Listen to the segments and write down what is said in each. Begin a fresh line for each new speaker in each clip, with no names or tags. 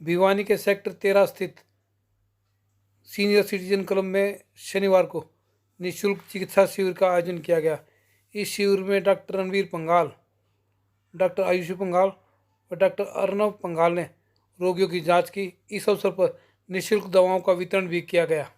भिवानी के सेक्टर 13 स्थित senior citizen club में शनिवार को निःशुल्क चिकित्सा शिविर का आयोजन किया गया। इस शिविर में डॉक्टर रणवीर पंघाल, डॉक्टर आयुषी पंघाल और डॉक्टर अर्नव पंघाल ने रोगियों की जांच की। इस अवसर पर निःशुल्क दवाओं का वितरण भी किया गया।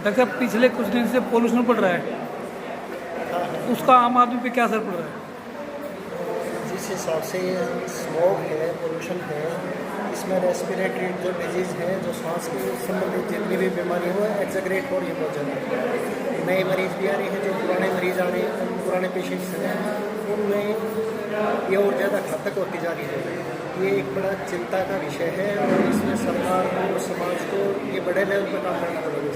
डॉक्टर साहब, पिछले कुछ दिन से पोल्यूशन बढ़ रहा है, उसका आम आदमी पे क्या असर पड़ रहा है?
जिस हिसाब से स्मोक है, पोल्यूशन है, इसमें रेस्पिरेटरी जो डिजीज़ है, जो सांस के संबंधित जितनी भी बीमारी हो एग्जैगरेट हो रही है बहुत ज़्यादा। नए मरीज़ भी आ रहे हैं, जो पुराने मरीज़ आ रहे हैं, पुराने पेशेंट्स हैं, उनमें ये और ज़्यादा घातक होती जा रही है। ये एक बड़ा चिंता का विषय है और इसमें सरकार को, समाज को ये बड़े लेवल पर काम करना पड़ेगा।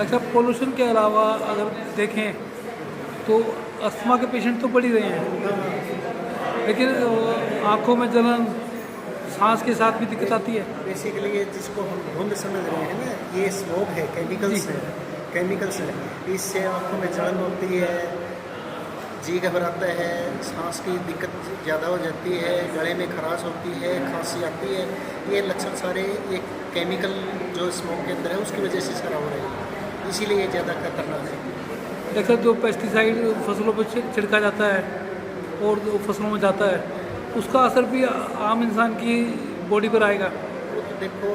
अच्छा, पोल्यूशन के अलावा अगर देखें तो अस्थमा के पेशेंट तो बढ़ ही रहे हैं, लेकिन आँखों में जलन, सांस के साथ भी दिक्कत आती है।
बेसिकली ये जिसको हम धुंध समझ रहे हैं ना, ये स्मोक है, केमिकल्स है। इससे आँखों में जलन होती है, जी घबराता है, सांस की दिक्कत ज़्यादा हो जाती है, गले में खराश होती है, खांसी आती है। ये लक्षण सारे एक केमिकल जो स्मोक के अंदर है उसकी वजह से सारा हो रहा है, इसीलिए ये ज़्यादा खतरनाक है।
देखो, जो पेस्टिसाइड फसलों पर छिड़का जाता है और जो फसलों में जाता है, उसका असर भी आम इंसान की बॉडी पर आएगा।
तो देखो,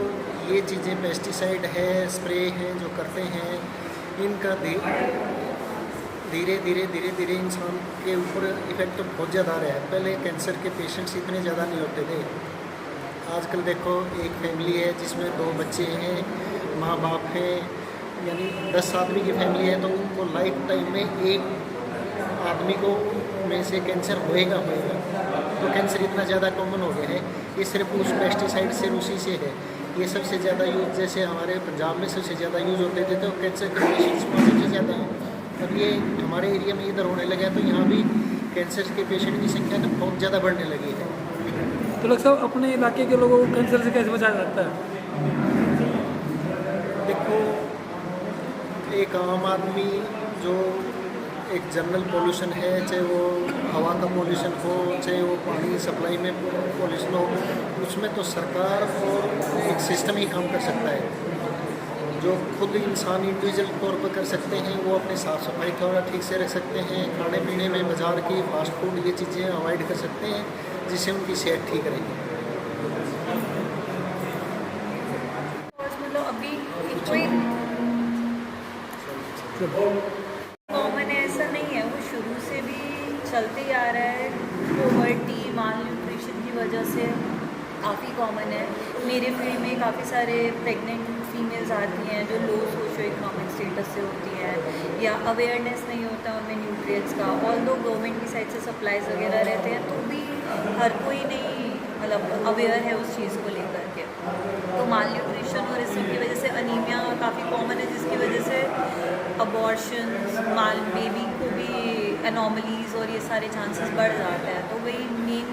ये चीज़ें पेस्टिसाइड है, स्प्रे हैं जो करते हैं, इनका धीरे धीरे इंसान के ऊपर इफेक्ट तो बहुत ज़्यादा आ रहा है। पहले कैंसर के पेशेंट्स इतने ज़्यादा नहीं होते थे, आजकल देखो एक फैमिली है जिसमें 2 बच्चे हैं, माँ बाप हैं, यानी 10 आदमी की फैमिली है, तो उनको लाइफ टाइम में एक आदमी को में से कैंसर होएगा। तो कैंसर इतना ज़्यादा कॉमन हो गया है, ये सिर्फ उस पेस्टिसाइड से, उसी से है। ये सबसे ज़्यादा यूज, जैसे हमारे पंजाब में सबसे ज़्यादा यूज़ होते थे, तो कैंसर के पेशेंट्स में सबसे ज़्यादा हैं। अब ये हमारे एरिया में इधर होने लगा, तो यहाँ भी कैंसर के पेशेंट की संख्या तो बहुत ज़्यादा बढ़ने लगी है।
तो डॉक्टर साहब, अपने इलाके के लोगों को कैंसर से कैसे बचाया जाता है?
देखो, एक आम आदमी जो एक जनरल पोल्यूशन है, चाहे वो हवा का पोल्यूशन हो, चाहे वो पानी सप्लाई में पोल्यूशन हो, उसमें तो सरकार और एक सिस्टम ही काम कर सकता है। जो खुद इंसान इंडिविजुअल तौर पर कर सकते हैं, वो अपनी साफ़ सफाई थोड़ा ठीक से रख सकते हैं, खाने पीने में बाज़ार की फास्ट फूड ये चीज़ें अवॉइड कर सकते हैं, जिससे उनकी सेहत ठीक रहेगी।
मतलब अभी कोई कॉमन ऐसा नहीं है, वो शुरू से भी चलते ही आ रहा है। पोवर्टी, माल न्यूट्रिशन की वजह से काफ़ी कॉमन है। मेरे फील्ड में काफ़ी सारे प्रेग्नेंट फीमेल्स आती हैं जो लो सोशो इकोनॉमिक स्टेटस से होती हैं, या अवेयरनेस नहीं होता उनमें न्यूट्रिएंट्स का। ऑल्दो गवर्नमेंट की साइड से सप्लाईज वगैरह रहते हैं, तो भी हर कोई नहीं मतलब अवेयर है उस चीज़ को लेकर के। तो माल न्यूट्रिशन और इसी की वजह से अनीमिया काफ़ी कॉमन है, जिसकी वजह से अबॉर्शंस, माल बेबी को भी एनॉमलीज़ और ये सारे चांसेस बढ़ जाते हैं। तो वही मेन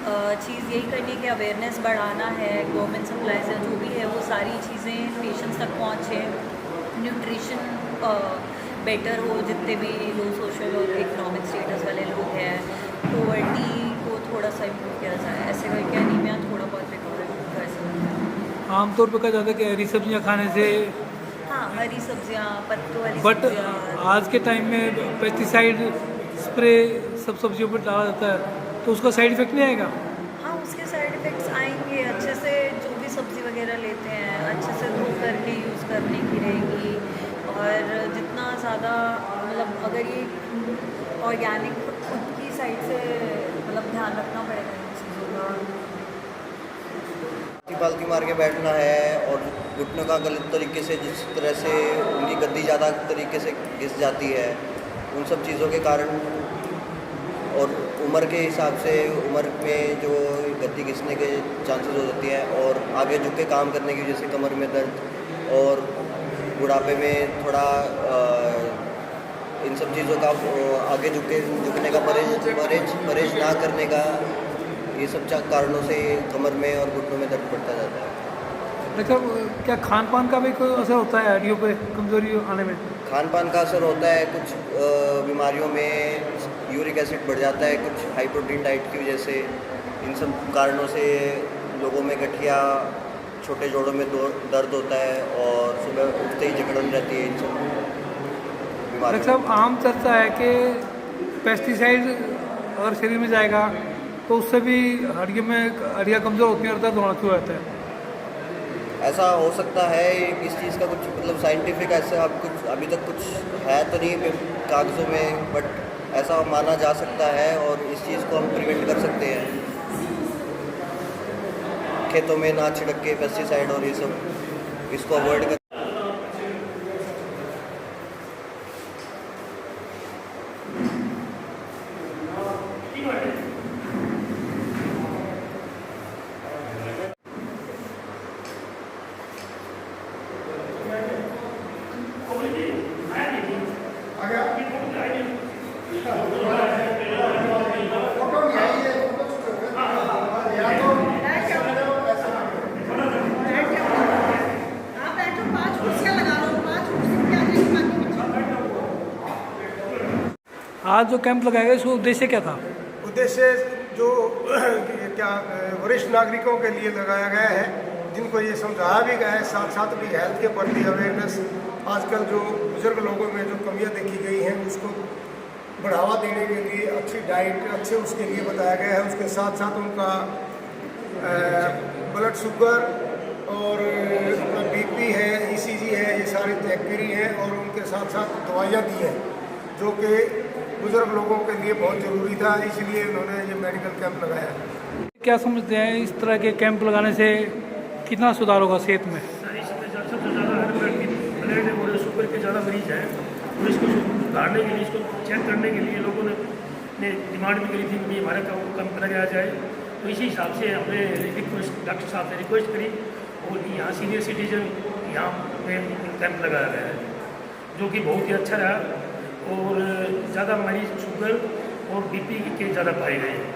चीज़ यही करनी है कि अवेयरनेस बढ़ाना है, गवर्नमेंट सप्लाईज या जो भी है वो सारी चीज़ें पेशेंट्स तक पहुँचे, न्यूट्रिशन बेटर हो, जितने भी लो सोशल और इकोनॉमिक स्टेटस वाले लोग हैं, पॉवर्टी को थोड़ा सा इम्प्रूव किया जाए, ऐसे करके एनीमिया थोड़ा बहुत रिकवर कर सकते हैं।
आमतौर पर कहा जाता है कि हरी सब्जियां खाने से,
हाँ, हरी सब्जियाँ, पत्तों वाली
बट
सब्जियाँ।
आज के टाइम में पेस्टिसाइड स्प्रे सब सब्जियों पर डाला जाता है, तो उसका साइड इफेक्ट नहीं आएगा?
हाँ, उसके साइड इफ़ेक्ट्स आएंगे। अच्छे से जो भी सब्ज़ी वगैरह लेते हैं अच्छे से धो करके यूज़ करने की रहेगी, और जितना ज़्यादा मतलब अगर ये ऑर्गेनिक खुद की साइड से मतलब ध्यान रखना पड़ेगा इन चीज़ों का।
पालती मार के बैठना है और घुटनों का गलत तरीके से, जिस तरह से उनकी गद्दी ज़्यादा तरीके से घिस जाती है, उन सब चीज़ों के कारण, और उम्र के हिसाब से उम्र में जो गद्दी घिसने के चांसेस हो जाती है, और आगे झुक के काम करने की वजह से कमर में दर्द, और बुढ़ापे में थोड़ा इन सब चीज़ों का आगे झुकने का परहेज ना करने का, ये सब कारणों से कमर में और घुटनों में दर्द पड़ता जाता है।
मतलब क्या खान पान का भी कोई असर होता है हड्डियों पे कमजोरी आने में?
खान पान का असर होता है, कुछ बीमारियों में यूरिक एसिड बढ़ जाता है, कुछ हाई प्रोटीन डाइट की वजह से। इन सब कारणों से लोगों में गठिया, छोटे जोड़ों में दर्द होता है, और सुबह उठते ही जकड़न रहती है इन सब
डॉक्टर
बीमारियों
साहब, आम चर्चा है कि पेस्टिसाइड अगर शरीर में जाएगा तो उससे भी हड्डियाँ कमज़ोर होती हैं और दर्द होना शुरू होता है।
ऐसा हो सकता है। इस चीज़ का कुछ मतलब साइंटिफिक ऐसा अब कुछ अभी तक कुछ है तो नहीं कागज़ों में, बट ऐसा माना जा सकता है, और इस चीज़ को हम प्रिवेंट कर सकते हैं। खेतों में ना छिड़क के पेस्टिसाइड और ये सब, इसको अवॉइड कर।
आज जो कैंप लगाया गया इसका उद्देश्य क्या था?
उद्देश्य जो क्या वरिष्ठ नागरिकों के लिए लगाया गया है, जिनको ये समझाया भी गया है, साथ साथ भी हेल्थ के प्रति अवेयरनेस, आजकल जो बुजुर्ग लोगों में जो कमियां देखी गई हैं उसको बढ़ावा देने के लिए अच्छी डाइट अच्छे उसके लिए बताया गया है। उसके साथ साथ उनका ब्लड शुगर और बीपी है, ईसीजी है, ये सारी चेक करी हैं, और उनके साथ साथ दवाइयाँ दी हैं जो कि बुजुर्ग लोगों के लिए बहुत ज़रूरी था, इसलिए उन्होंने ये मेडिकल कैंप लगाया।
क्या समझते हैं इस तरह के कैंप लगाने से कितना सुधार होगा सेहत में?
सबसे ज़्यादा ब्लड और शुगर के ज़्यादा मरीज हैं, और इसको सुधारने के लिए, इसको चेक करने के लिए लोगों ने डिमांड भी करी थी कि हमारे कैंप लगाया जाए। तो इसी हिसाब से हमने रिक्वेस्ट डॉक्टर साहब ने रिक्वेस्ट करी, और यहाँ सीनियर सिटीजन यहाँ पे कैंप लगाया गया है, जो कि बहुत ही अच्छा रहा, और ज़्यादा मरीज शुगर और बीपी के ज़्यादा पाए गए हैं।